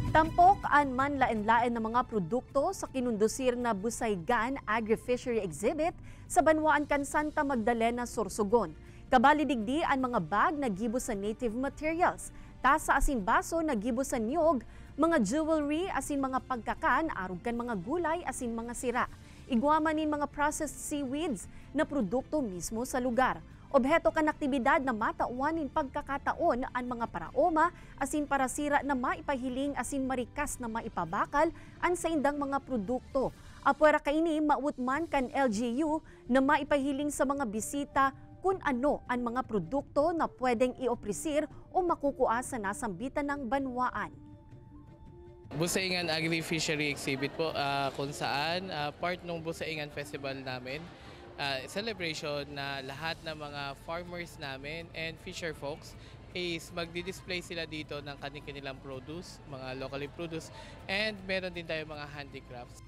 Tampok an manlain-lain ng mga produkto sa kinundusir na Busaygan Agri-Fishery Exhibit sa Banwaan kan Santa Magdalena, Sorsogon. Kabalidigdi ang mga bag na gibo sa native materials, tasa asin baso na gibo sa niyog, mga jewelry asin mga pagkakan, arog kan mga gulay asin mga sira. Igwamanin mga processed seaweeds na produkto mismo sa lugar. Obheto kan aktibidad na matauanin pagkakataon ang mga paraoma asin parasira na maipahiling asin marikas na maipabakal ang sa indang mga produkto. Apwera kaini mautman kan LGU na maipahiling sa mga bisita kung ano ang mga produkto na pwedeng ioprisir o makukuha sa nasambitan ng banwaan. Busaingan Agri-Fishery Exhibit po kung saan part ng Busaingan Festival namin. Celebration na lahat ng mga farmers namin and fisher folks is magdi-display sila dito ng kanilang produce, mga locally produced, and meron din tayo mga handicrafts.